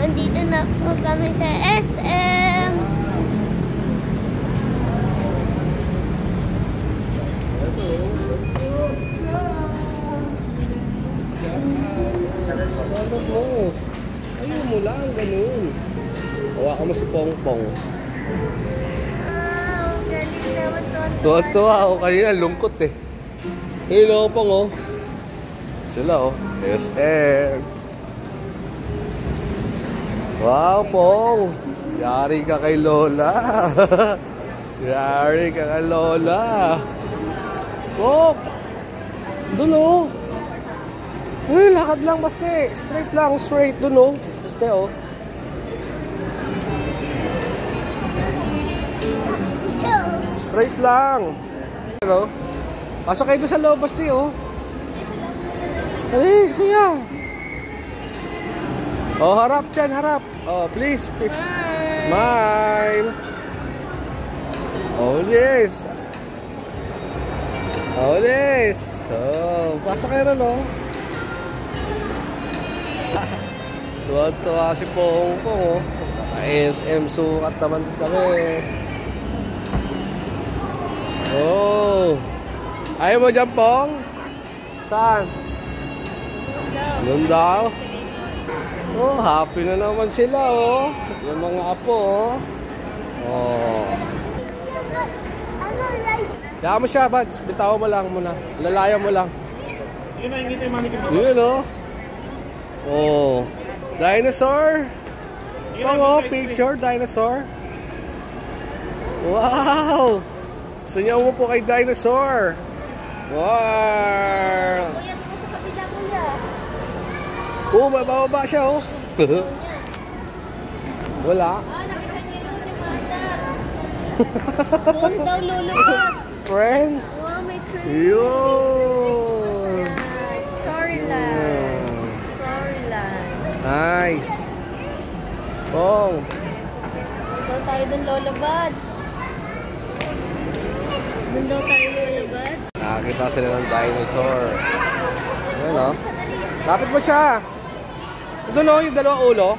Nandito na po kami sa SM. Ano mo? Ayaw mo lang, ganun. Hawakan mo si Pongpong. Tuwa-tuwa ako kanina, lungkot eh. Hello, Pong oh. Sila oh. SM. Wow, Pong. Yari ka kay Lola. Yari ka kay Lola. Pong. Doon oh. Uy, lakad lang baste. Straight lang, straight. Doon oh. Baste oh. Straight lang. Hello? Pasok kayo doon sa loob, basti, oh. Alis, kuya. Oh, harap dyan, harap. Oh, please. Smile. Oh, yes. Oh, yes. Oh, pasok kayo rin, oh. Tuwa-tuwa si Pongpong, oh. Naka-SM sukat naman kami. Oh. Ayaw mo dyan, Pong? Saan? Doon daw? Oh, happy na naman sila, oh. Yung mga apo, oh. Oh. Kaya mo siya, Bads. Bitawan mo lang muna. Lalayan mo lang. Yun na, ingit yung manikip mo. Yun, oh. Oh. Dinosaur. Pong, oh. Picture, dinosaur. Wow. Gusto niya umupo kay dinosaur. Wow! Kuya, ito sa kapila, kuya. Oh, bababa siya, oh. Wala. Nakita niyo yun yung mandar. Doon daw lulubas. Friend? Wow, may train. Yun. Storyline. Storyline. Nice. Pong. Doon tayo doon, Lola Buds. Doon daw tayo, Lola Buds. Nakakita sila ng dinosaur. Ayan, oh. Lapit mo siya. Doon, oh, yung dalawang ulo.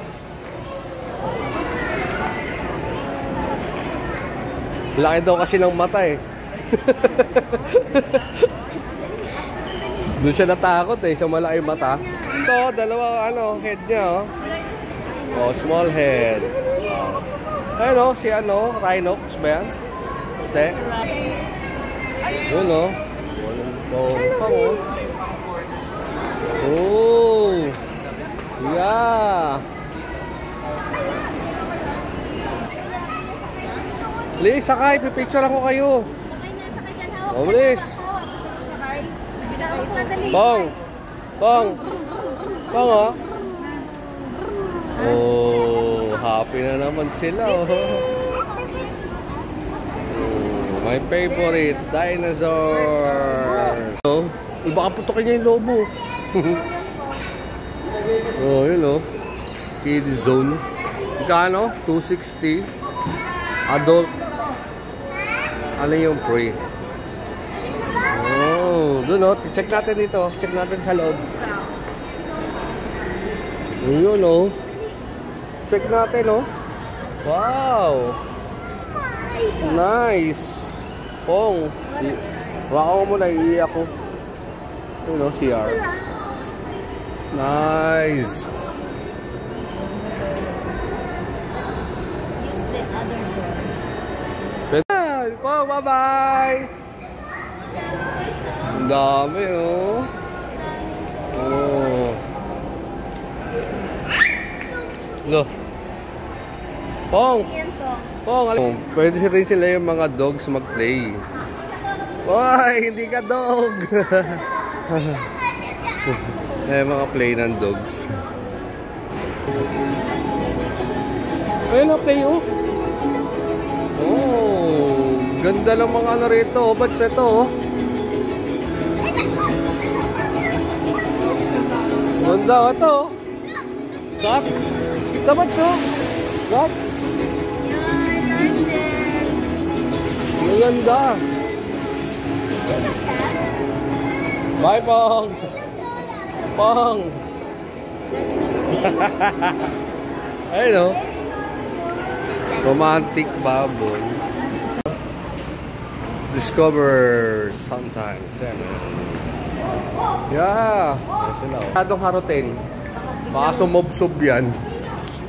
Laki daw kasi ng mata, eh. Doon siya natakot, eh, sa malaki mata. Ito, dalawang, head niya, oh. Oh, small head. Ayun, oh, si, Rhinox ba yan? Ste? Yun, oh. Pong, oh. Oh. Yeah. Please, sakay. Pipicture ako kayo. Oh, please. Pong. Pong. Pong, oh. Oh, happy na naman sila, oh. My favorite dinosaur. Oh, baka putokin niya yung lobo. Oh, yun oh. Kid zone. Magkano? 260. Adult. Ano yung pre? Oh, dun oh. Check natin dito. Check natin sa loob. Yun oh. Check natin oh. Wow. Nice. Pong. Wako mo na, iiyak ko. Yun o, CR. Nice. Use the other door. Pong, bye-bye. Ang dami oh. Oh. Lo. Pong. Oh, pwede rin sila yung mga dogs mag-play. Why, hindi ka dog. Eh, mga play ng dogs. Ayun na, play oh. Oh, ganda lang mga ano rito. Bats ito oh. Ganda ito oh. Bats. Ito bats oh. Bats. Ang ganda. Bye, Pong. Pong. Ayun o. Romantic bubble. Discover Sunshine 7. Yeah. Ayun sila o. Masyadong harutin. Baka sumubsob yan.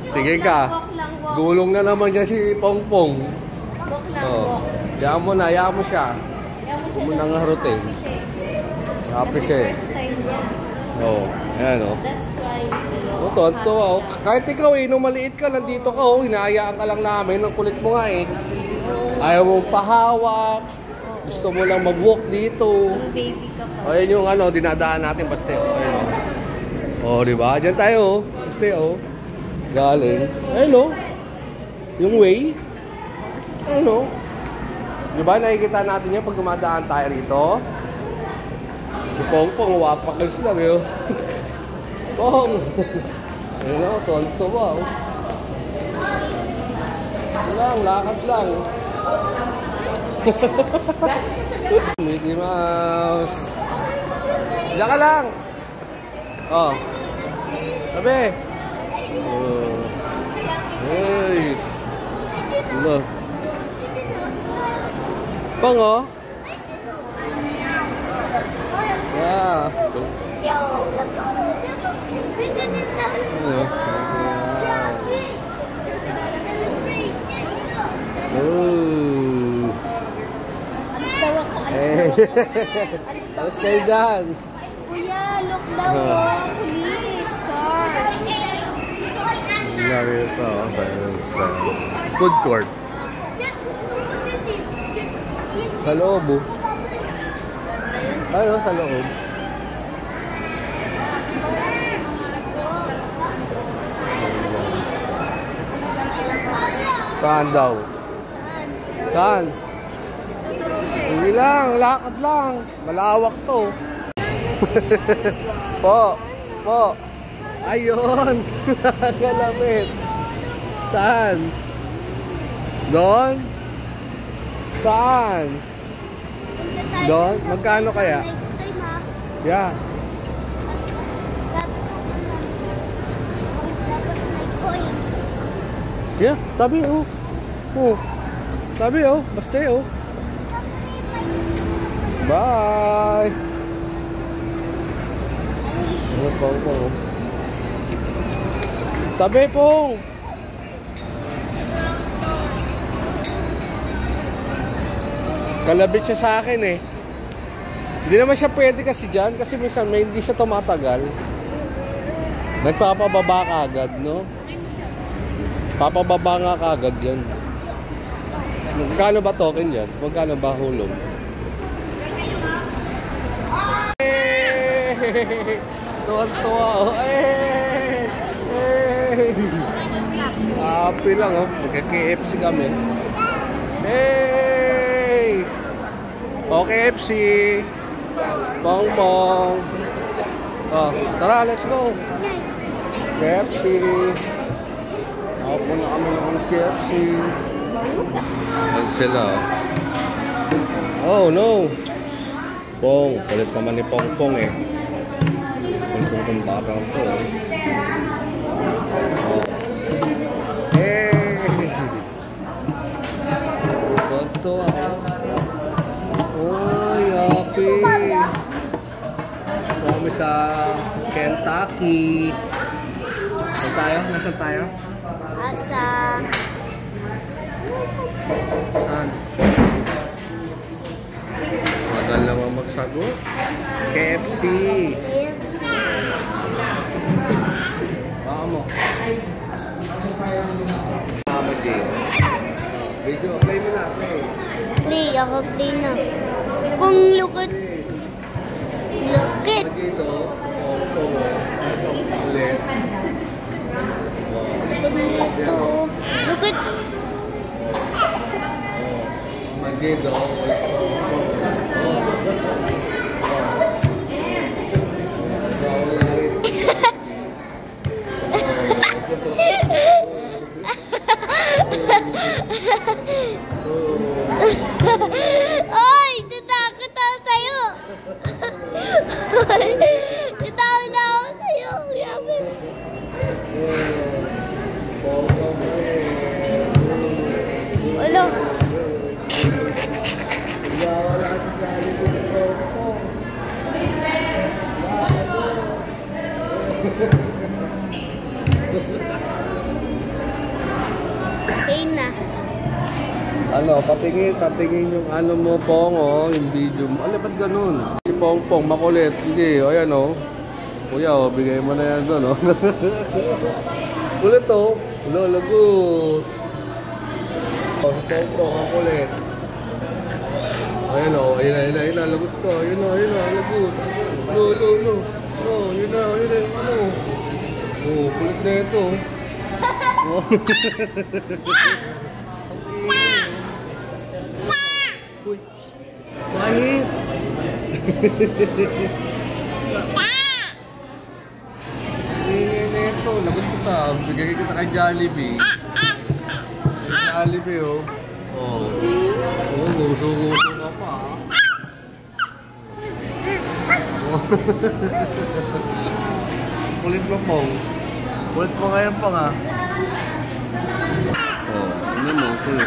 Sige ka. Walk lang, walk. Gulong na naman niya si Pongpong. Walk lang, Oh. walk. Hayaan mo na. Hayaan mo siya. Kaya mo siya Huwag mo nang harutin. Happy siya eh. First time niya. Oo. Ayan o. That's why, O, tonto ah. Kahit ikaw eh, nung maliit ka, nandito ka oh. Hinahayaan ka lang namin. Ang kulit mo nga eh. Ayaw mo pahawak. Gusto mo lang mag-walk dito. Yung baby ka pa. O, yan yung ano, dinadaan natin baste. O, ayun o. O, diba? Diyan tayo o. Baste o. Galing. Ayun o. Yung way. Ayun o. Diba, nakikita natin yan pag dumadaan tayo rito. Si Pongpong, wapakals lang yun. Pong! Ayun o, tonto ba o. Lang, lakad lang. Mickey Mouse. Diyan ka lang. Oh. Sabi. Oh. Hey. Hello. Pong oh. Yeah. Oh. Alis daw ako, alis Eh. daw ako. Alas kayo dyan. Kuya, look daw po. Police, car. Lari ito sa food court. Sa loob oh. Ano sa loob? Saan daw? Saan? Tuturo siya eh. Hindi lang, lakad lang. Malawak to. Po, po. Ayun. Galamit. Saan? Doon? Saan? Doon? Magkano kaya? Next time ha. Yeah. Dapat may coins. Yeah, tabi oh. Oh. Tabi oh, basta oh. Bye. Ano pa po? Tabi po. Kalabit siya sa akin eh. Hindi naman siya pwede kasi dyan kasi minsan may hindi siya tumatagal. Nagpapababa ka agad, no? Papababa nga ka agad yan. Magkano ba token yan? Magkano ba hulog? Hey! Tuwan-tuwa oh. Hey! Hey! Happy lang oh. Magka-KFC kami. Hey! O KFC! Pong-pong! Oh, tara, let's go! KFC! Nakapo na kami ng KFC. Ayan sila. Oh no! Pong, kulit naman ni Pong-pong eh. Kulit ng batang to eh. Oh. Hey! Tonto ako. Oy, happy! Kami sa Kentucky. Saan tayo? Nasaan tayo? Asa. Saan? Magal naman magsagot. KFC. KFC. Baka mo. Tama din. Video, play mo na. Play, ako play na. Kung look at Dito. Ulit. look at Magdito. Oy, natakot ako sa'yo. Natakot na ako sa'yo. Yaman. Hey na. Ano, patingin yung ano mo, Pong, oh, yung video mo. Ano, ba't ganun? Si Pong, makulit. Sige, o yan, oh. Kuya, oh, bigay mo na yan doon, oh. Kulit, oh. Lagot. Oh, si Pong, makulit. Ayan, oh. Ayun na, lagot ka. Ayun na, lagot. No, yun na, ano. Oh, kulit na ito. Oh. Uy, quiet! Ito, lagot kita. Bigay kita kay Jollibee. Jollibee, oh. Oh. Oh, nguso-nguso ka pa. Oh. Kulit mo, Pong. Kulit mo ngayon, Pong, ha? Oh, ano mo, kulit.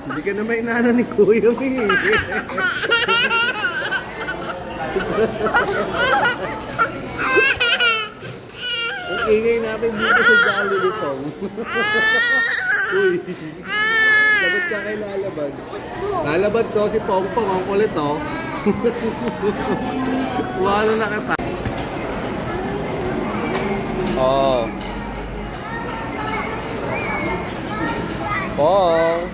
Hindi ka na may inana ni Kuya, eh. Ang ingay natin dito sa Jollibee, Pong. Uy. Sagot ka kay Lalabads. Lalabads, oh, si Pong, ang kulit, oh. Wala na kita. Oh. Pong.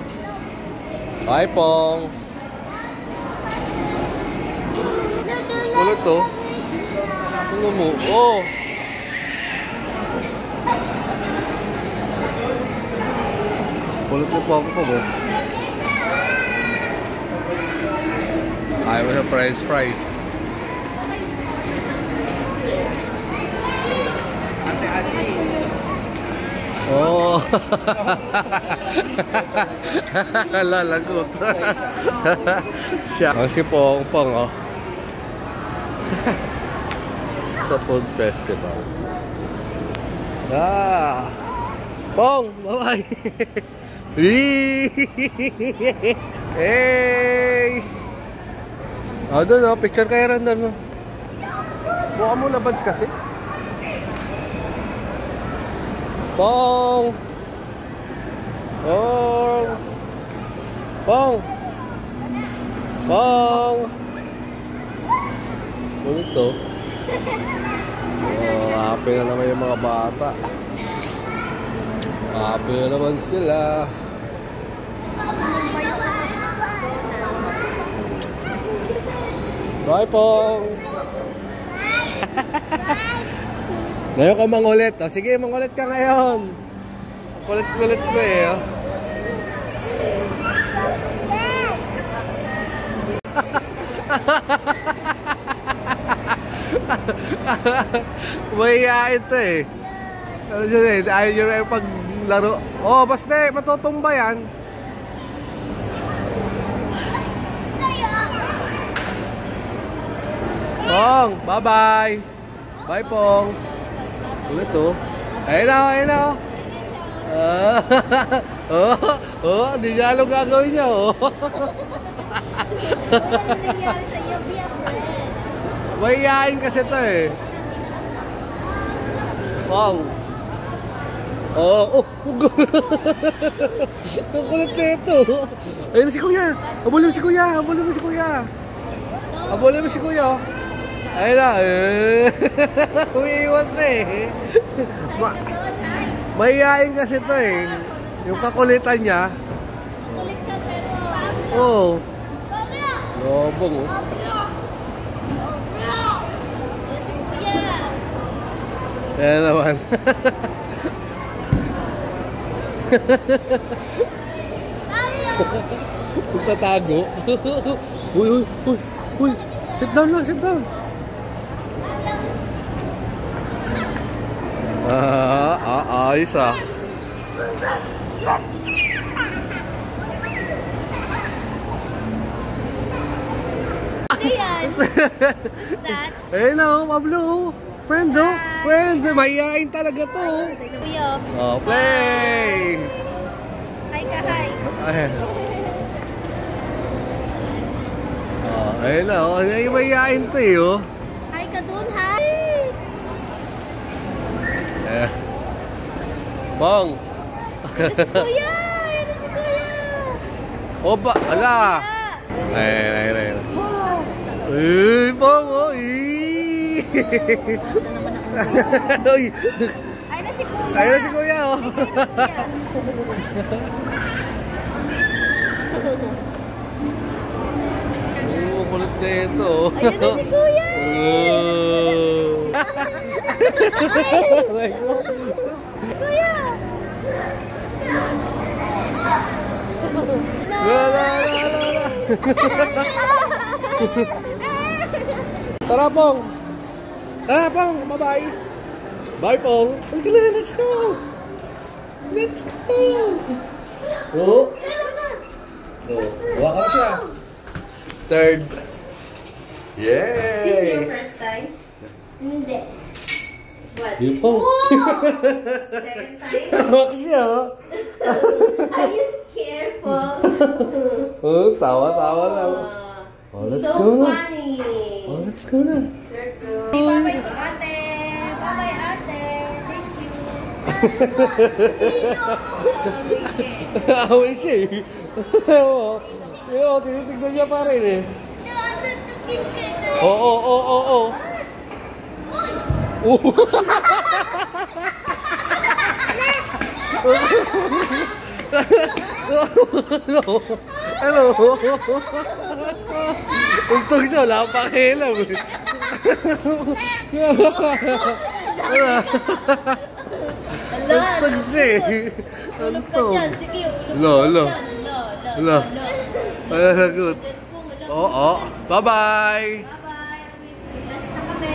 Hi, Pong. Kulit, oh. Ano mo? Oh. Kulit mo po ako, Pong, oh. Ayaw mo sa fries. Oh. Lalagot. Siya. Ang si Pong, oh. Sa food festival. Ah. Pong, bye-bye. Hey. Oh, doon, oh. Picture kayo rin doon, oh. Buka mo Labads kasi. Pong! Pong! Pong! Pong! Ulit to. Oh, happy na naman yung mga bata. Happy na naman sila. Bye, Pong! Ngayon ka mangulit. O, sige, mangulit ka ngayon. Kulit-kulit ko, eh. Oh. Mahihain ito, eh. Ayaw nyo yung paglaro. Oh, basta, matutumba yan. Pong, bye-bye. Bye, Pong. Ulit, oh. Ayun na. Di niya alam gagawin niya, oh. Mahihain kasi ito, eh. Pong. Oh. Ang kulit na ito. Ayun na si Kuya. Habulin mo si Kuya. Ayun na. Umiiwas na, eh. Mahihain kasi ito, eh. Yung kakulitan niya. Kulit ka pero... Oo. Lobong, oh. Ayan naman. Tatago. Uy. Sit down. Ayos, ah. That? Eh, no, Pablo. Friend. Mahihain talaga to. Kuya. Oh, play. Hi ka, hi. Ayun na, oh. Ay, mahihain to, eh, oh. Hi ka dun, hi. Pong! Kuya! Ayan na si Kuya! Opa! Ala! Ay. Pong! Oh! Uy! Ayan na si Kuya! Ayun si Kuya! Oh! Kulit na ito. Ayan na si Kuya! Kuya! Tara, Pong! Tara, Pong! Bye-bye! Bye, Pong! Let's go! Let's go! Oh! Waka siya! Third! Yay! Is this your first time? Hindi. What? Yung Pong! Second time? Waka siya, oh! Are you scared, Paul? Oh, tawa-tawa lang. Oh, let's so go na. funny. Oh, let's go na. Third go. Bye-bye, ate. Bye-bye, ate. Thank you. Awin siya eh. Tinitignan niya pa rin eh. Oo. Hello. Untog siya, wala akong pakialam eh. Untog siya eh. Ulog ka dyan. Sige, Lo. Lo. Wala lagot. Oo. Bye-bye. Bye-bye. Bless na kami.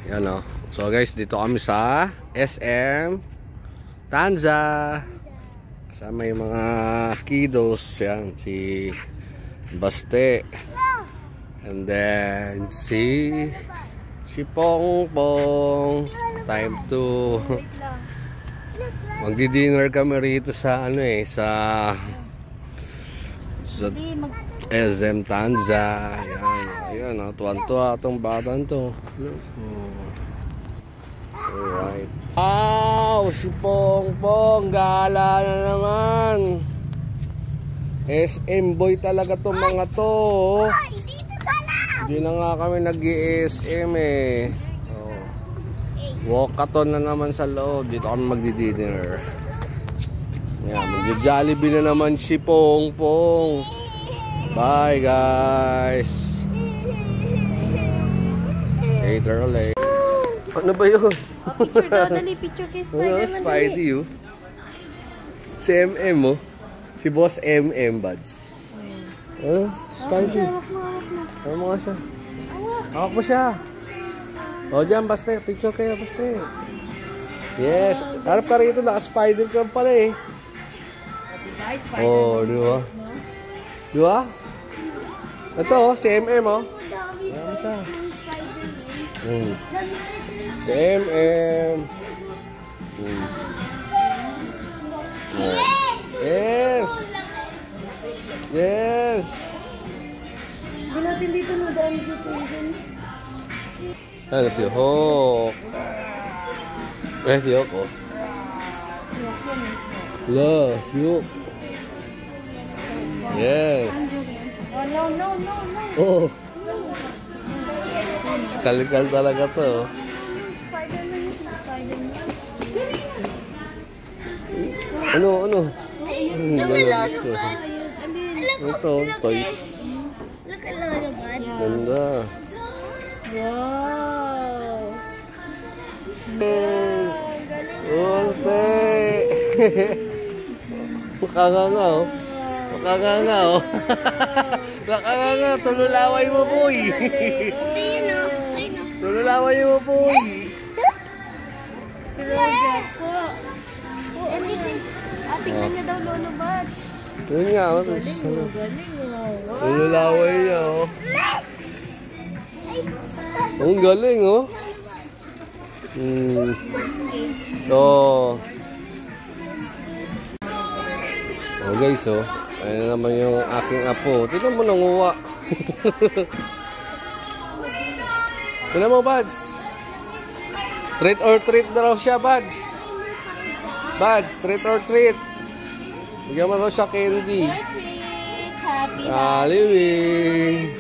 Yan o. So guys, dito kami sa SM Tanza. Kasama yung mga kiddos. Yan, si Baste. And then si Pong. Time to magdi-dinner kami rito sa sa SM Tanza. Ayan, tuwan-tuwa itong batang to. Alright. Wow, si Pong, gala na naman. SM boy talaga itong mga to. Hindi na nga kami nag-SM eh. Walkathon na naman sa loob. Dito kami magdi-dinner. Ayan, magja-Jollibee na naman si Pong. Bye guys. Later ulit. Ano ba yun? Picture daw. Dali, picture kay Spider-Man. Spidey oh. Si MM oh. Si Boss MM buds. Spidey. Ano mo nga siya? Hawak mo siya. O dyan, Baste. Picture kayo, Baste. Yes. Harap ka rito. Naka-spider ka pala eh. Oh, di ba? Di ba? Ito oh, si MM oh. Ayan siya. Si MM. Yes. Hindi natin dito na dahil sa tension. Ano si Hawk? Si Hawk oh. Si Hawk. Yes. Oh, no. Oh. Kalikal talaga to. Spider-Man yun, si Spider-Man. Ano? Ito, toys. Look at Lolo Bud. Ganda. Wow. Yes. Ulte. Makanganga oh. Tululaway mo boy. Tululaway mo boy. Si Roger po. Tingnan niya daw Lolo Bud. Yun nga oh. Tululaway niya oh. Ang galing oh. Oh guys oh. Ayan naman yung aking apo. Tignan mo nanguha. Tignan mo, Buds. Treat or treat na raw siya, Buds. Buds, treat or treat. Bigyan mo raw siya candy. Happy Halloween.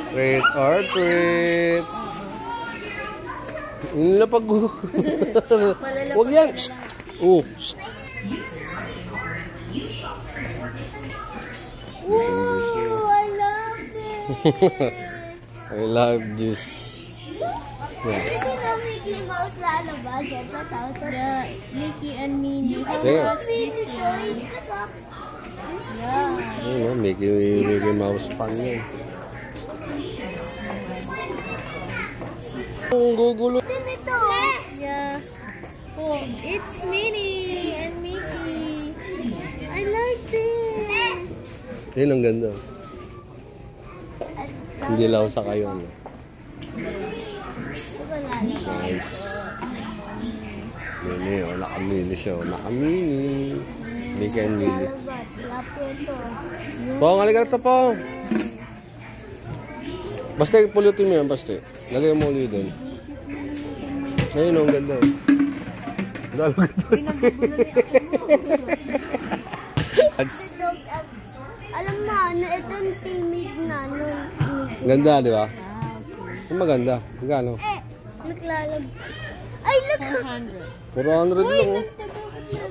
Treat or treat. Napag... Huwag yan. Oh. Woo! I love it! I love this. Yeah. Kasi na Mickey Mouse lalabas. Ito, yeah, Mickey and Minnie. How Sige. much this one? Yeah. Ayun, Mickey Mouse pan yan. Ang gugulo. Ito. Yeah. Oh, it's Minnie and Mickey. I like this. Yun ang ganda. Hindi lang sa kayo. Ano? Nice. Mini, o nakamini siya. Nakamini. Mickey and Minnie. Pong, halika ito, Pong. Basta pulutin mo yan, basta. Lagay mo ulit doon. Ayun, ang ganda. Lalagay ito. Alam mo, itong timid na nun. Ganda, di ba? Ang maganda. Magkano? Look, lalag. Ay, look! 400 lang, oh.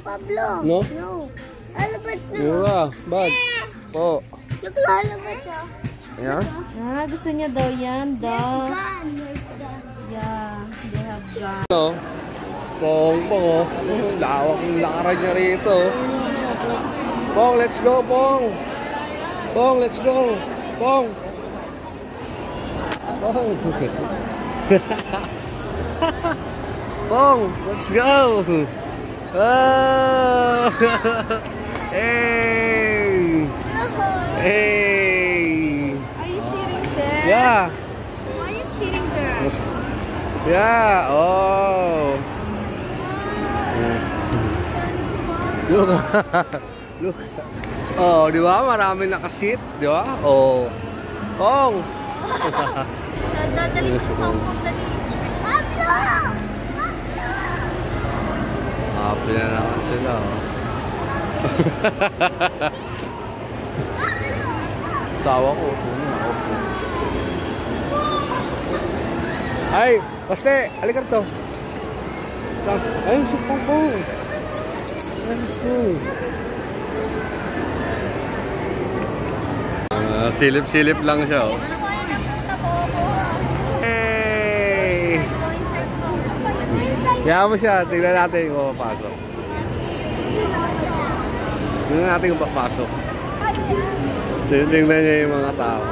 Pablo. No? No. Lalabas na. Mura, Buds. Po. Look, lalabas ah. Yeah? Ah, gusto niya daw yan, daw. Gun. There's gun. Yeah, they have gun. Ano? Pong, oh. Lawak yung lakaran niya rito. Pong, let's go, Pong. Pong, let's go. Pong. Pong. Pong, let's go. Oh. Hey. Hey. Are you sitting there? Yeah. Why are you sitting there? Yeah. Oh. Look. Look. Oh, di ba? Marami nakasit, di ba? Oh. Pong. Dadali ko sa kampong dali. Pablo! Happy na naman sila, oh. Sawa ko. Ay, Paste, halika rito. Ay, si Pongpong. Silip-silip lang siya, oh. Hey! Kaya mo siya, tingnan natin kung papasok. Tingnan natin kung papasok. Tingnan niya yung mga tao.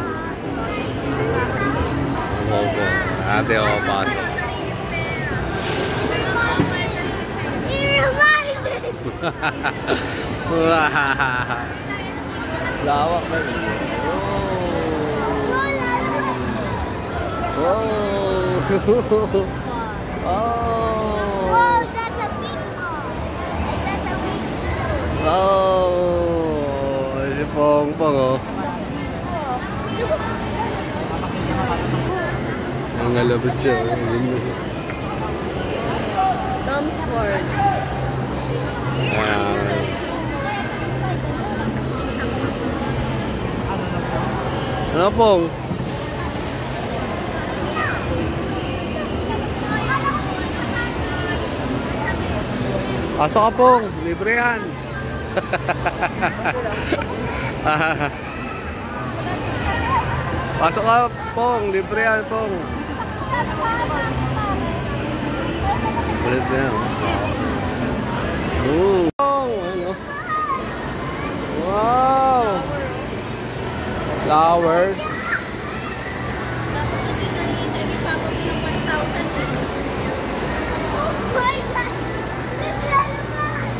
Opo, ate ako papasok. Lawak na rin. Oh! Oh, that's a big one. That's a big one. Oh! Si Pongpong, oh. Ang ngalabot siya, oh. Tom's word. Ano, Pong? Pasok ka, Pong. Libre yan. Pasok ka, Pong. Libre yan, Pong. Ulit na yan. Oh. Ano? Wow! Flowers. Oh my God! Naglalabas!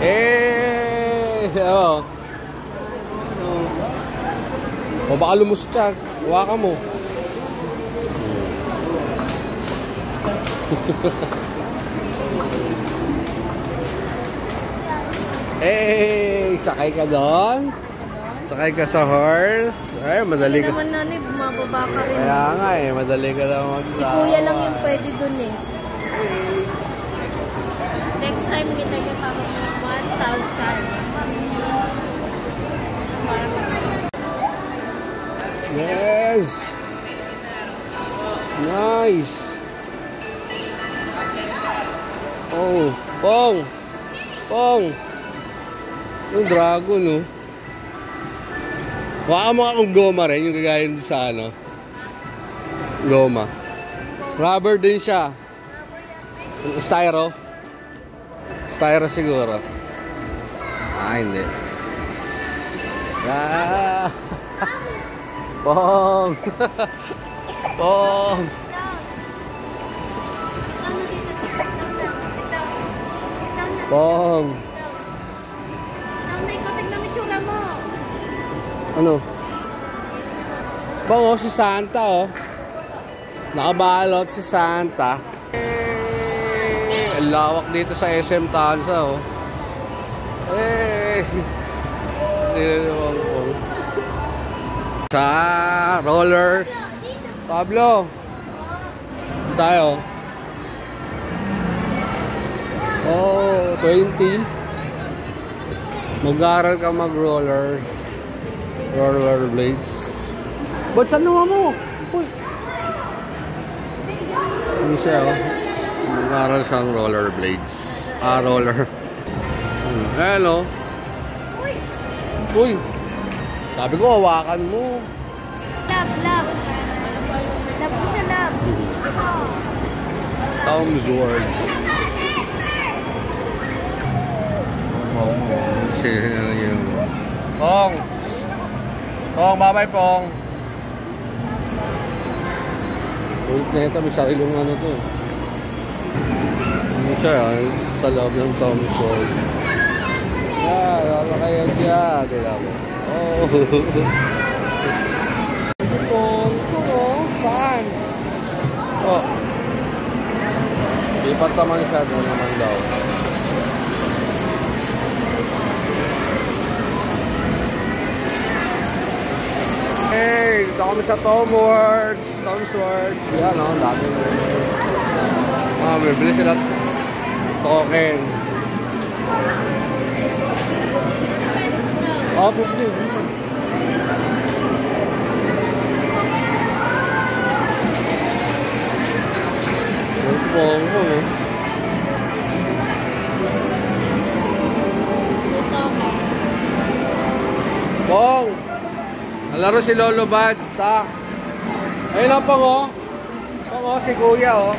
Eh! Oh. O baka lumusot siya. Hawakan mo. Eh, sakay ka doon? Sakay ka sa horse? Ay, madali Hindi ka. naman nanay, bumababa ka rin. Kaya nga eh, madali ka lang Si kuya lang yung pwede dun eh. Next time kita niya para mga 1,000. Yes! Nice! Oh, Pong! Pong! Yung dragon, oh. Baka mga kung goma rin, yung gagaya doon sa ano. Goma. Rubber din siya. Styro. Styro siguro. Ah, hindi. Ah! Pong! Pong! Pong! Nanay ko, tignan mo itsura mo. Ano? Pong, oh, si Santa, oh. Nakabalot si Santa. Ang lawak dito sa SM Tansa, oh. Eh! Sa rollers. Pablo. Tayo. Oh, 20. Mag-aaral ka mag-rollers. Rollerblades. Ba't saan naman mo? Uy. Ano siya, oh? Mag-aaral siyang rollerblades. Ah, roller. Ayan, oh. Uy. Sabi ko, hawakan mo. Love, love. Love ko siya, love. Tom's World. Ano yun? Pong! Pong, bye-bye, Pong! Ulit na ito, may sarilong ano to. Ano siya, sa loob ng Tom's World. Lalakayan siya. Tila mo. Oh! Pong! Pong! Saan? Oh! Lipat naman siya doon naman daw. Hey, dito kami sa Tom's World. Yan, oh, dami. Bibili sila token. Oh, 15. Pong, oh. Pong! Nalaro si Lolo Bads, ta. Ayun ang Pong, oh. Pong, oh, si Kuya, oh.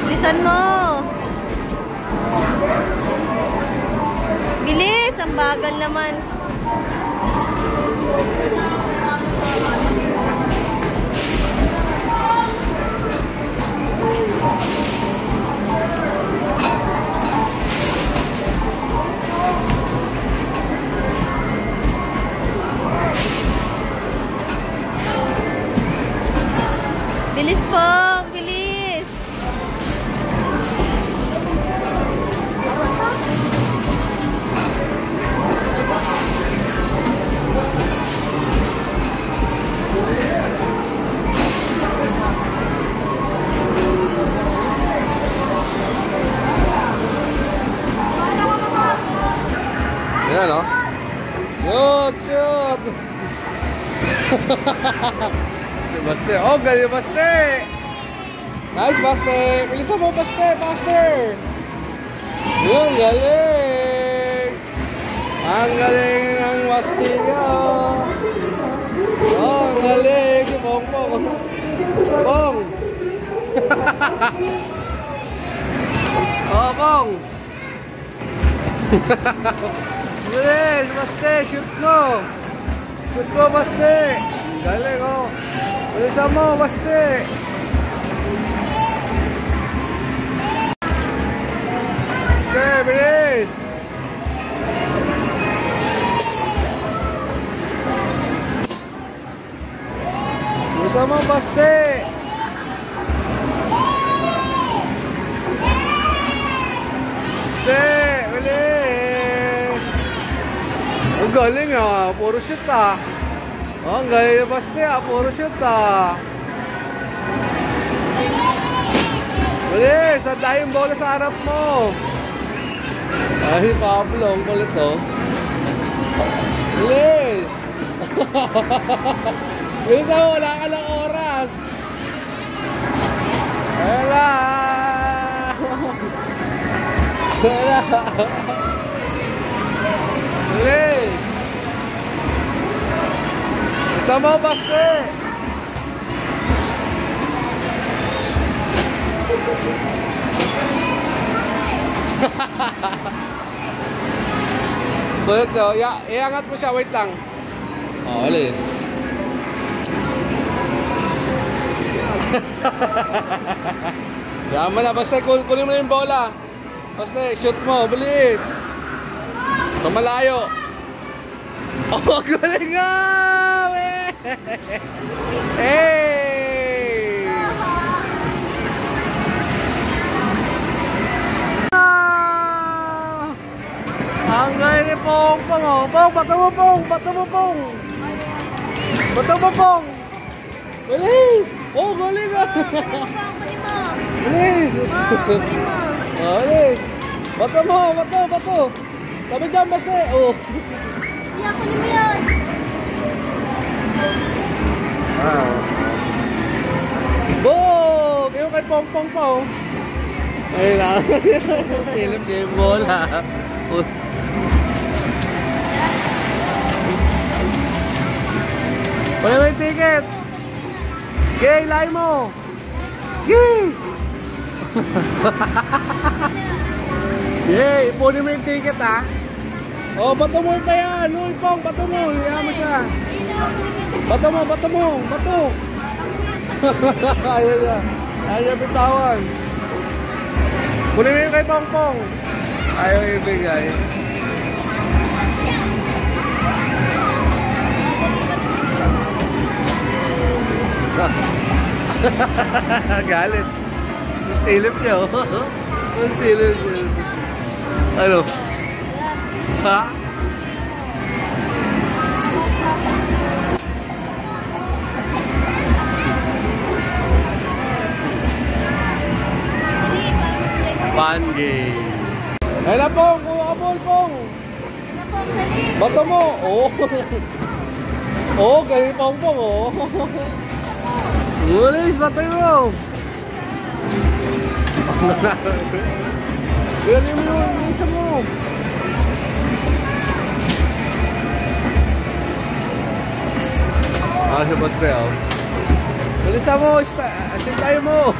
Bilisan mo. Bilis, ang bagal naman. Bilis po, bilis. Yan, oh. Good, good. Si Baste. Oh, galing Baste. Nice, Baste. Bilisan mo, Baste. Faster. Yun, galing. Ang galing ng Baste ka. Oh, ang galing. Si Pong Pong. Pong. Oh, Pong. Bilis, Baste. Shoot mo. Shoot mo, Baste. Galing, oh. Bilisan mo, Baste. Baste, bilis. Bilisan mo, Baste. Baste, bilis. Ang galing, ah. Puro shoot, ah. Oh, ang galing na Baste, ah. Puro shoot, ah. Bilis, ang dahil bola sa harap mo. Ay, Pablo, ang kulit, oh. Bilis. Bilis ako, wala ka lang oras. Wala. Wala. Bilis. Sama mo, Baste. Kulit, oh. Iangat mo siya, wait lang. Oh, alis. Yan mo na, Baste, kunin mo na yung bola. Baste, shoot mo, bilis. Sa malayo. Oh, galing nga! Hey! Ah! Ang galing ni Pong Pong, oh. Pong, bato mo, Pong! Bato mo, Pong! Bato mo, Pong! Bilis! Oh, galing ah! Bilis! Bilis! Bato mo, bato, bato! Tabi dyan, Baste! Oh! Iyan ko mo yan. Wow! Bog! Yung kay Pong Pong pa, oh! Ayun lang. Silip niya yung bola. Wala may ticket! Gay, lahi mo! Gay! Gay, ipunin mo yung ticket, ha? Oh, bato mo pa yan! Uy, Pong, bato mo! Iyan mo siya! Bato mo, bato mo! Bato! Ayaw niya. Ayaw niya bitawan. Kunin mo yung kay Pong Pong. Ayaw ibigay. Galit. Ang silip niya, oh. Ang silip niya. Ano? Ha? Fun game. Ay na, Pong! Kuha ka, ball, Pong! Bato mo! Oo! Oo, galing Pong Pong, oh! Ulis, batay mo! Galing mo yun, isa mo! Ah, siya Baste, oh! Ulisa mo! Asin tayo mo!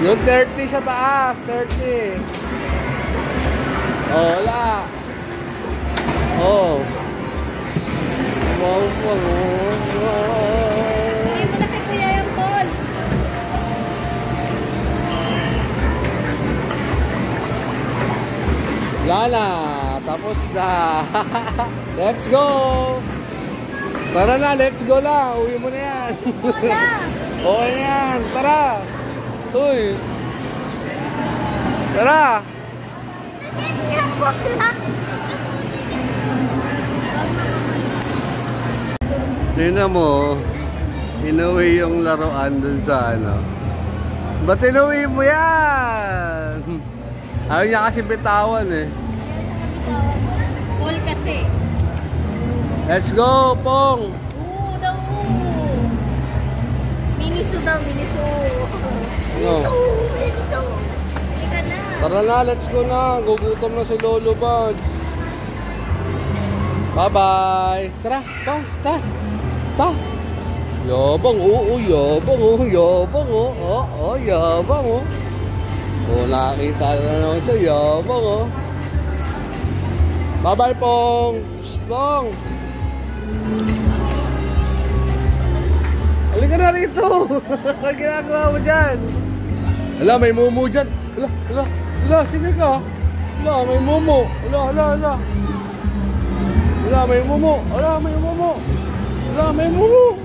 Yung 30 sa taas, 30. Oh, wala. Oh. Wow, wow, Ay, malaki kuya yung ball. wala na. Tapos na. Let's go. Tara na, let's go na. Uwi mo na yan. Okay na yan. Tara. Uy. Tara. Tingnan mo. Inuwi yung laruan dun sa ano. Ba't inuwi mo yan? Ayaw niya kasi bitawan eh. Full kasi. Let's go, Pong! Oo daw. Miniso daw, miniso. No. Miniso. Halika na. Tara na, let's go na. Gugutom na si Lolo Buds. Bye-bye. Tara, Pong, ta. Ta. Yabang, oo, yabang, oo, yabang, oo, yabang, oo. Oh, nakakita na naman siya, yabang, oo. Bye-bye, Pong. Psst, Pong. Halika na rito. Ano ginagawa mo dyan? Hala, may mumu dyan. Hala, sige ka. Hala, may mumu. Hala. Hala, may mumu. Hala, may mumu. Hala, may mumu.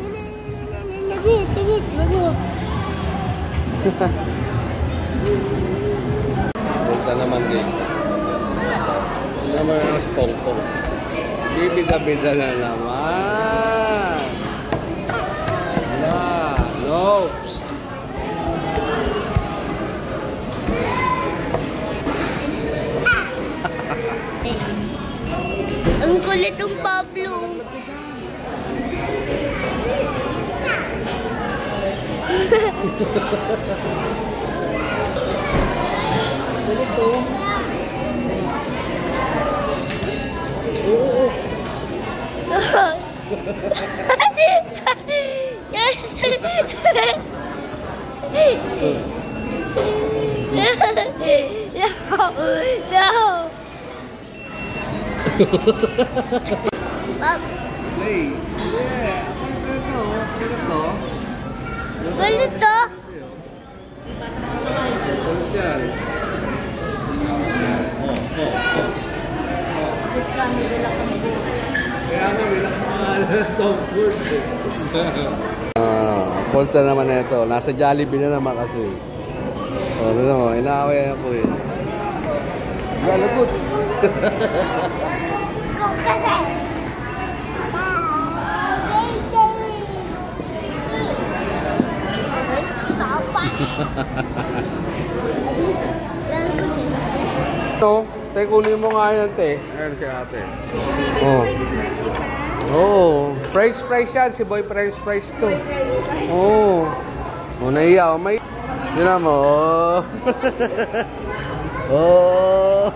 Lagot. Punta naman guys. Punta naman ang spongpong. Bibida-bida na naman. Wala. No. Psst. Ang kulit ng Pablo. Kulit to. Oo. Yes. No. Bob, Play. Yeah. Kulit to. kulit to. Kulit yan. Kaya nga, may nakapangalan ng Tom Ford. Polta naman na ito. Nasa Jollibee na naman kasi. Ano naman, inaaway ako eh. Galagot. Go kasi. Ito, te, kunin mo nga yan, te. Ayan si ate. Oh. Oh, French fries yan. Si Boy French fries to. Oh. Oh, naiya. Oh, may... Yun mo. Oh.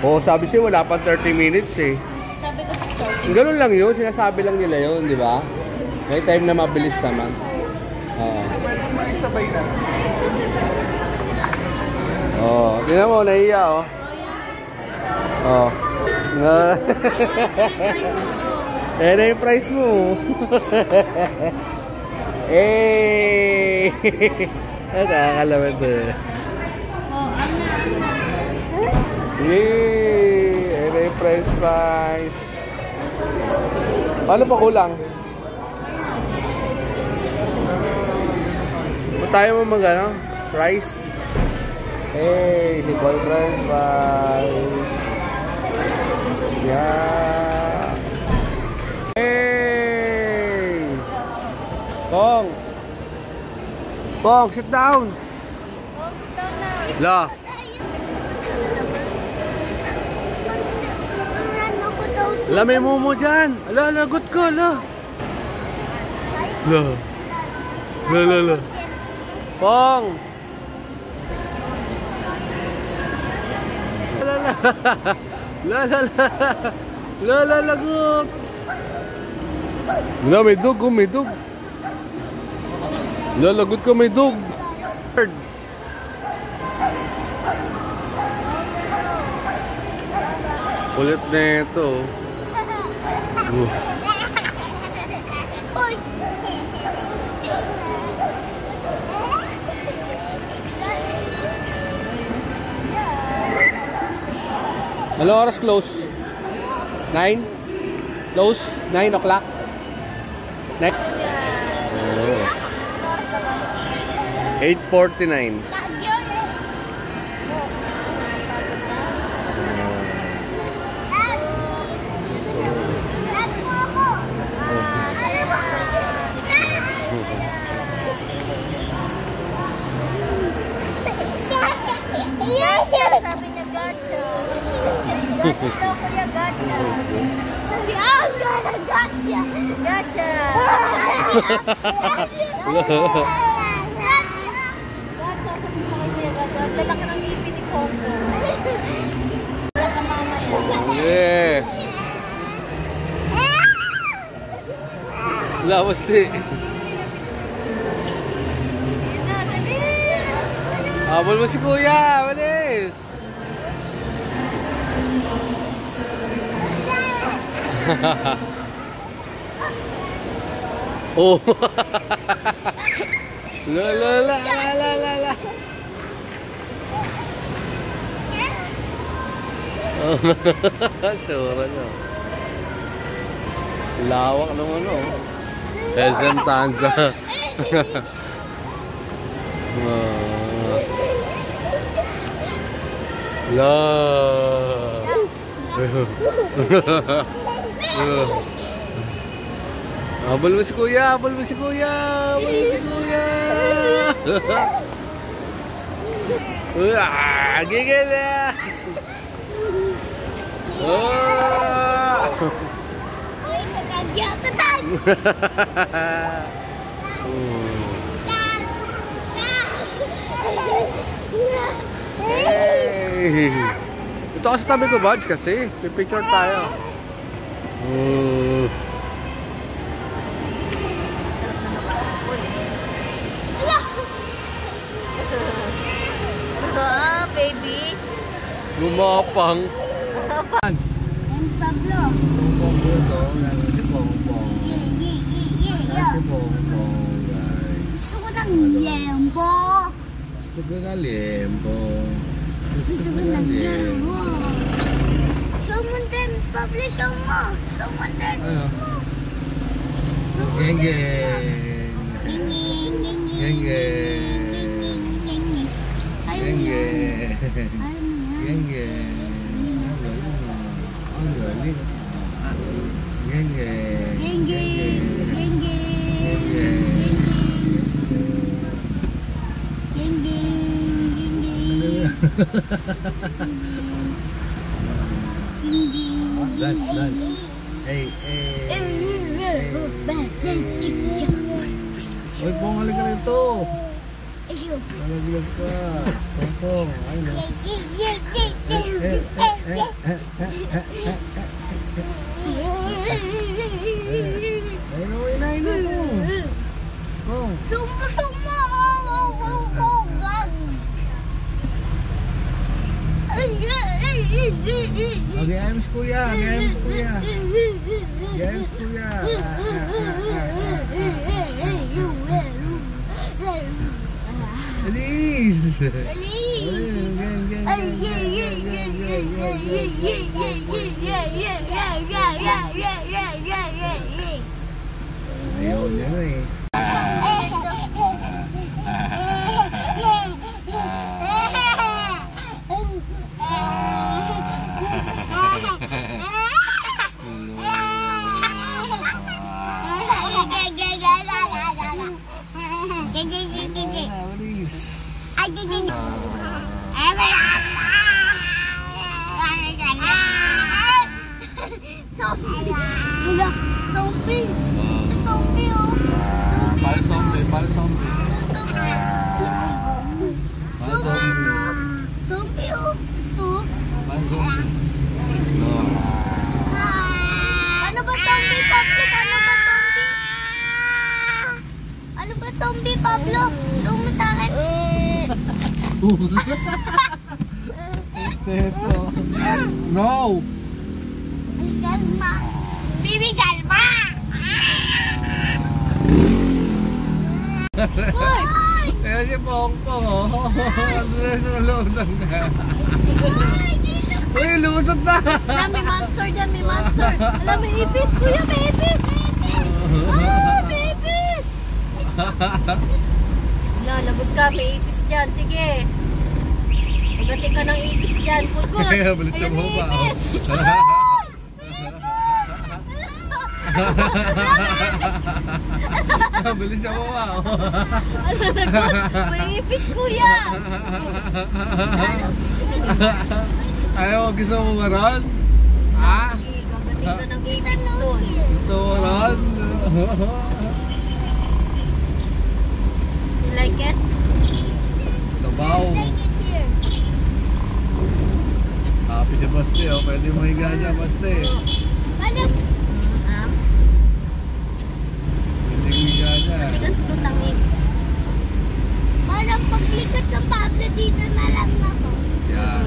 Oh, sabi siya wala pa 30 minutes eh. Sabi ko sa Ganun lang yun. Sinasabi lang nila yun, di ba? May time na mabilis naman. Oo. Oh, tingnan mo, naiya, oh. Oh. Eh, na yung price mo. Eh! Nakakalaman to eh. Yay! Eh, na yung price. Paano pa kulang? Kung tayo mo mag-ano? Price? Hey, si Paul French fries. Yeah. Hey! Pong! Pong, sit down! La! La, may mumu dyan! Ala, lagot ko, la! La. Pong! La, lagot! La, may dug, oh, may dug! La, lagot ka, may dug! Ulit na ito. Ano oras close? 9? Close? 9 o'clock? 9? Oh. 8:49. Sabi niya gotcha. Gotcha, kuya, gotcha. Ah, gotcha. Gotcha. Gotcha, sabi sa kanya, gotcha. Lalaki ng ngipin ni Coco. Sa mama niya. Yeah. Lawas di. Habol mo si kuya, malis. Oh. La la la la la la la. Tsura niya. Lawak ng ano. SM Tanza. La. Habol mo si kuya, habol mo si kuya, habol mo si kuya. Gigil na. Hey. Ito kasi tabi ko, Budge, kasi pipicture tayo. Baby. Lumapang. And Pablo. Gusto ko ng lembo. Gusto ko na lembo. Gusto ko ng lembo. Show mo din, Pablo, show mo. Show mo din. Geng geng. Geng geng. Geng geng. Geng geng. Ang galing. Geng geng. Geng geng. Geng geng. Geng geng. Dance, dance. Hey, hey. Uy, pong, halika rito. Nalaglag ka. Pong, ayun na. Ayun mo. Pong. Sumo. Gayaan mo si kuya. Gayaan mo si kuya. Gayaan mo si kuya. Alis! Ayaw niya na eh. Zombie, oh. Para zombie. Para zombie. Zombie, oh. Para zombie. Ano ba zombie, Pablo? Ano ba zombie, Pablo? Tung mo sa akin. No! Kalma. Bibi, kalma. Hoy! Kaya si Pongpong, oh. Ano na sa loob ng Hoy, dito. Uy, lumusot na! Alam, may monster dyan, may monster. Alam, may ipis. Kuya, may ipis. Ah, may ipis. Lagot ka, may ipis dyan. Sige. Pagdating ka ng ipis dyan. Kugot. Kaya balit ka Ayan mo yung pa. ipis. Bilis siya mo ba? May ipis, kuya. Ayaw, gusto mo ba ron? Ha? Gagating ka ng ipis doon. Gusto mo ron? You like it? Sabaw. Happy si Basti, oh. Pwede mo higa niya, Basti. Ah, Pwede mo higa niya. tigas to tangin. Parang paglikat ng Pablo dito na lang ako. Yeah.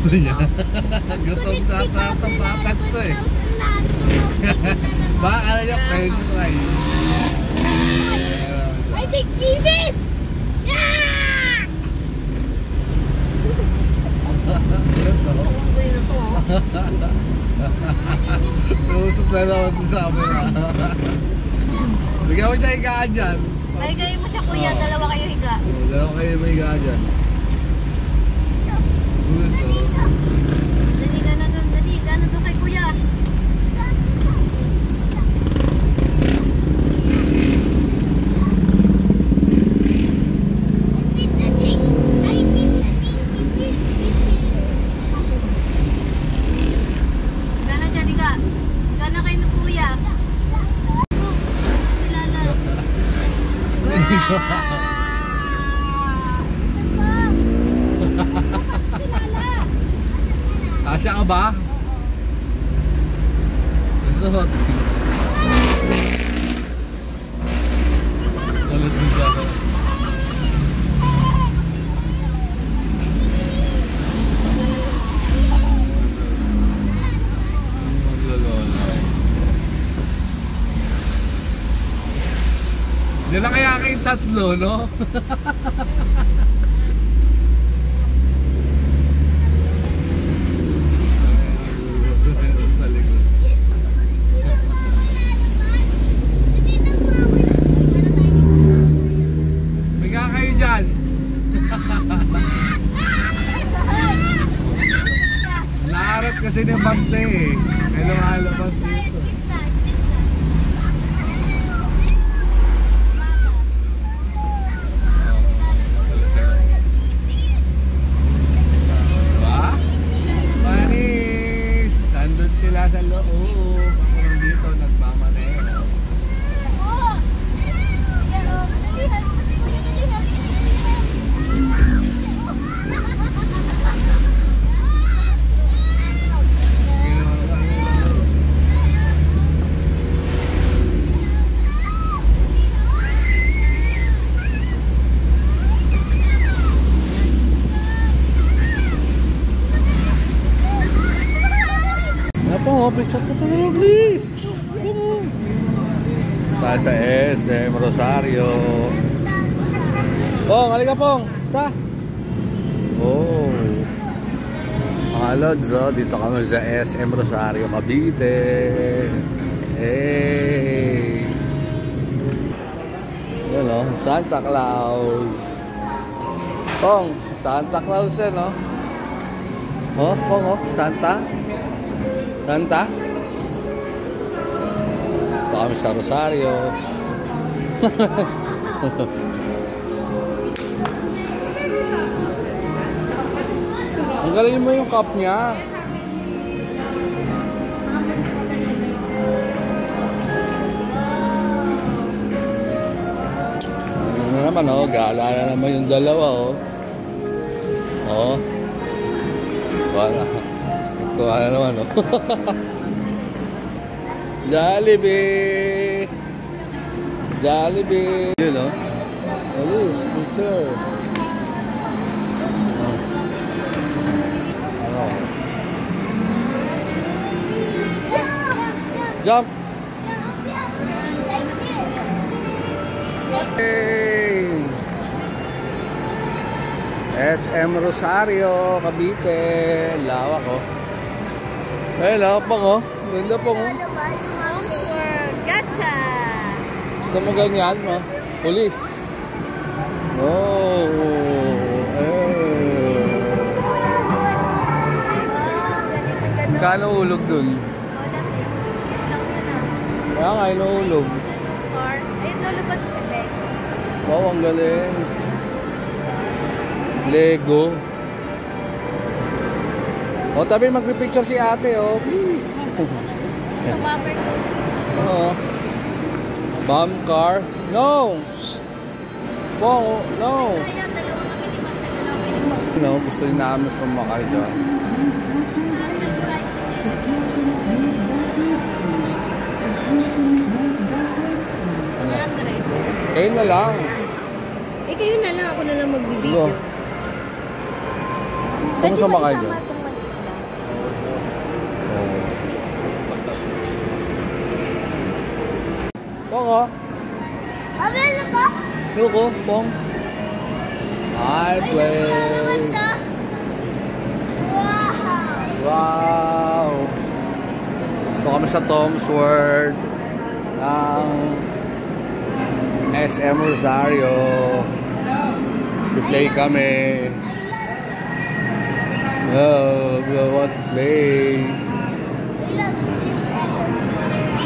Gusto niya. Gutom na tatat to eh. Baka ano niya, french fries. I think Ibis! Yeah! Tawang ko yun na to. Lusot na naman sa amin ah. Bigyan mo siya higaan dyan. Mahigayin mo siya kuya, dalawa kayo higa. Dalawa kayo may higaan dyan. Gusto. Dali ka na doon, dali ka na doon kay kuya. I feel the thing. I feel the thing. Higa na dyan, higa. Higa na kayo na kuya. Sila lang. Asya ka ba? Gusto. Galit mo siya. Hindi na kaya kayong tatlo, no? Sa likod. Biga kayo dyan. Naarap kasi ni Basti eh. May lumalabas dito. Diba? Manis! Nandun sila sa loob. Ako nandito, nagmamanero. Napo, picture ko talaga, please. Tayo sa SM Rosario. Pong, halika Pong. Ta. Oh. Mga lods, oh, dito kami sa SM Rosario, Cavite. Hey. Yan o, Santa Claus. Pong, Santa Claus yan o. Oh, Pong o, Santa. Santa? Ito kami sa Rosario. Ang galing mo yung cup niya. Ano naman oh, gala na naman yung dalawa oh. Oh. Wala. Ito na naman oh. Jollibee! Jollibee! Yun oh. Alis, picture. Jump! Hey! SM Rosario, Cavite. Lawak oh. Hey, lawak pa oh. Ganda po oh. Gotcha! Gusto mo ganyan mo? Police. Oh. Kano ulog dun? Kaya nga, inuulog. Ayun, nalabas sa leg. Wow, ang galing. Lego. O, tabi magpipicture si ate, oh. Please. Ito, bumper. Oo. Bomb car. No! Wow, no! Kaya, dalawa kami ni Master, dalawa. No, gusto rin namin sumakay dyan. Ano? Kayo na lang. Eh, kayo na lang. Ako na lang magbibideo. Ano? Gusto mo sumakay dyan? Oo. Pong, oh. Abel, ako? Look, oh, Pong. Hi, play. Wow! Wow! Ito kami sa Tom's World ng SM Rosario. I-play kami. Oh, we want to play.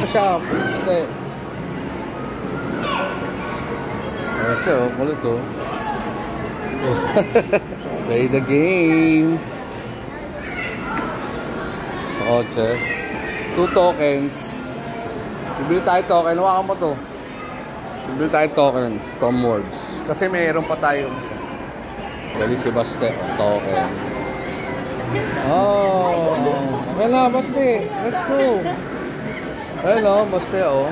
Siya, stay. Ano siya, kulit to. Play the game. Sa kotse. 2 tokens. Bibili tayo token. Hawakan mo to. Bibili tayo token. Tom Words. Kasi mayroon pa tayo. Dali si Baste. Token. Oh. Okay na, Baste. Let's go. Hello, Baste, oh.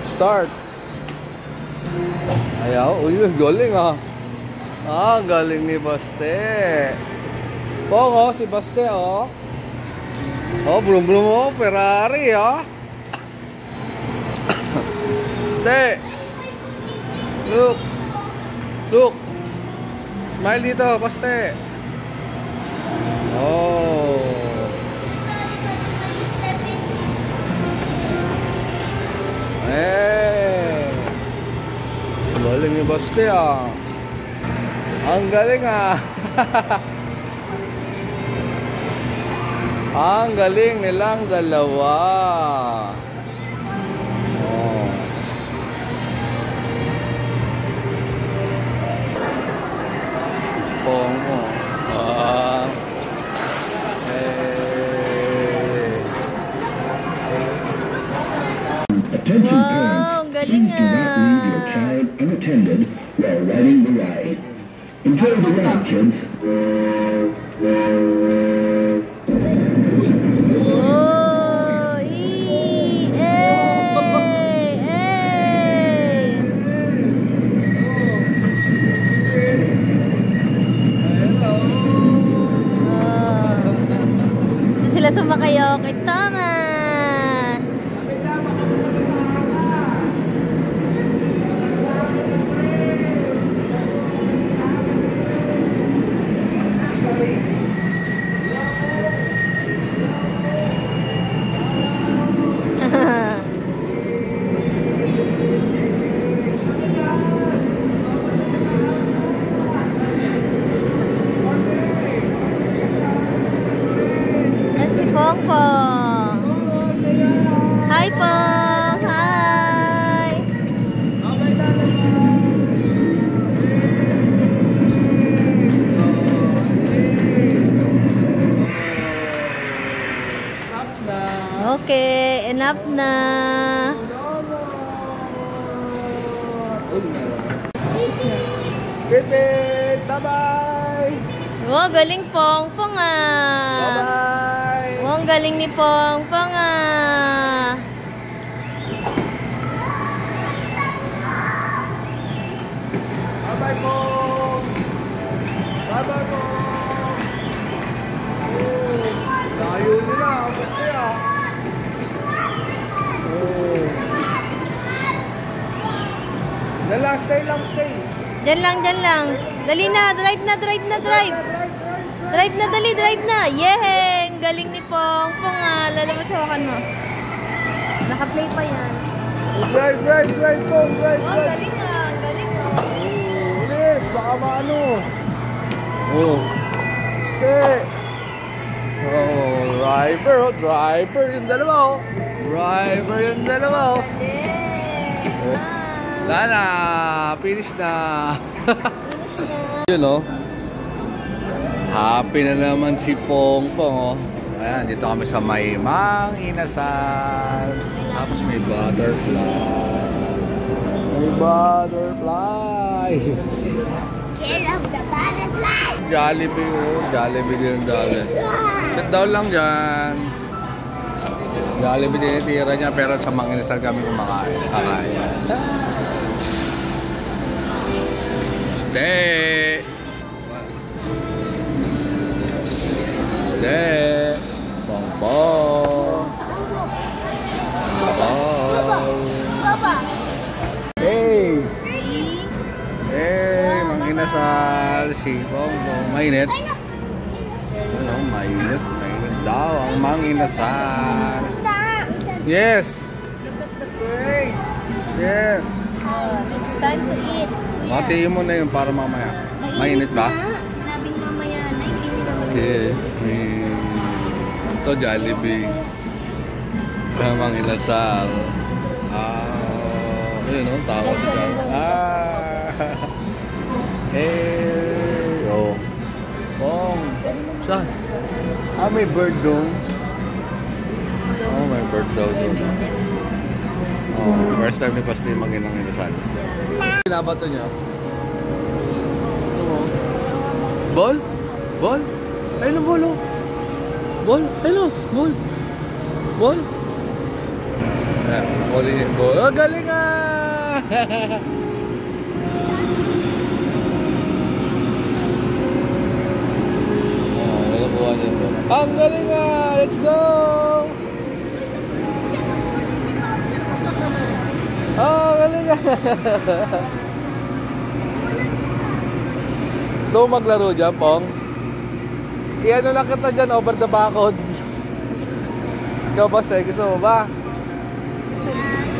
Start. Ayaw. Uy, galing ah. Ah, galing ni Baste. Pong, oh, si Baste, oh. Oh, brum brum, oh. Ferrari, oh. Baste. Look. Look. Smile dito, Baste. Oh. Galing ni Baste, ah. Ang galing, ah. Ang galing nilang dalawa. Oh. Pong mo. Ah. Wow, ang galing ah. Unattended while riding the ride. Enjoy the ride, kids. Oh, Dito sila sumakayo kay Tama. Si Pong Pong. Hi Pong. Hi. Okay, enough na. Pipit, bye-bye. Oh, galing Pong Pong ah. Bye-bye. Oh, ang galing ni Pong Pong ah. Bye-bye po. Bye-bye po. Oh, layo nila. Baste, ah. Oh. Dala, stay lang, stay. Diyan lang. Dali na, drive na. Drive na, dali, drive na. Yehey! Ang galing ni Pong Pong ah. Lalabas sa wakan mo. Naka-play pa yan. Drive, Pong, drive. Oh, galing ah. Galing ah. Oh, ulis, baka maano. Oh, stay. Driver yung dalawa oh. Driver yung dalawa oh. Wala na, finish na. Yun oh. Happy na naman si Pongpong oh. Ayan, dito kami sa may Mang Inasal. Tapos may butterfly. May butterfly. Scared of the butterfly. Jollibee oh. Jollibee din dali. Sit down lang dyan. Jollibee din tira niya pero sa Mang Inasal kami kumakain. Stay. Stay. Pongpong. Papa. Hey. Hey, Mang Inasal si Pongpong. Mainit. Ano, mainit. Mainit daw ang Mang Inasal. Yes. Look at the bird. Yes. It's time to eat. Matiin mo na yun para mamaya. Mainit ba? Sinabing mamaya, naiinit ako. Okay. Ito Jollibee. Mang Inasal. Yun o, tawa siya. Oh. Pong. Saan? May bird doon. Oh, may bird daw doon. First time ni Pastor Mang Inasal. Pinabato niya. Ito mo. Ball? Ball? Ayun ang ball oh. Ball? Ayun oh. Ball? Ball? Ball yung ball. Oh, galing ah! Nalakuha niya ito. Ang galing ah! Let's go! Oh, galing ah! Gusto mo maglaro dyan, Pong? Iano lang kita dyan, over the backhood. Ikaw, Basta, gusto mo ba?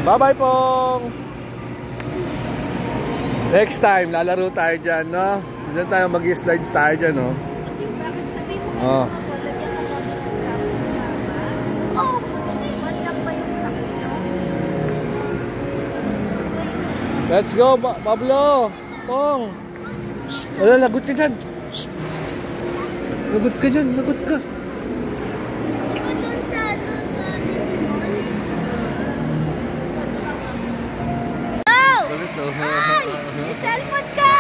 Bye-bye, Pong! Next time, lalaro tayo dyan, no? Diyan tayo mag-slides tayo dyan, no? Kasi bakit sabihin mo Oh. lagyan ka pa ng oh! Manyak pa yung sakit nyo? Let's go, Pablo! Pong! Shh! Wala, lagot ka dyan! Shh! Lagot ka dyan, lagot ka! Doon sa mall. Lagot to. May cellphone ka!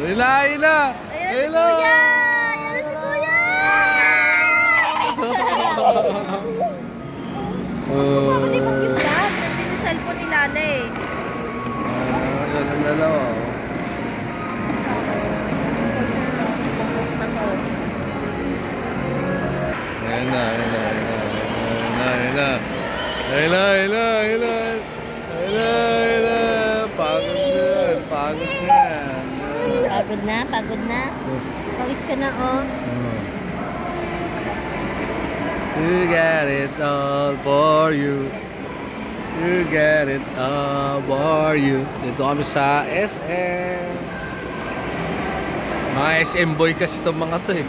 Hila! Hila! Ayan si Kuya! Ayan si Kuya! Hindi mo yung dad. Nandun yung cellphone ni Lala eh. Yan ang dalawa. Ayun na, ayun na, ayun na, ayun na, ayun na, ayun na, ayun na, ayun na, ayun na, pagod na yan, pagod na yan. Pagod na, pagod na. Pawis ka na, oh. You get it all for you. You get it all for you. Dito kami sa SM. Mga SM boy kasi itong mga to eh.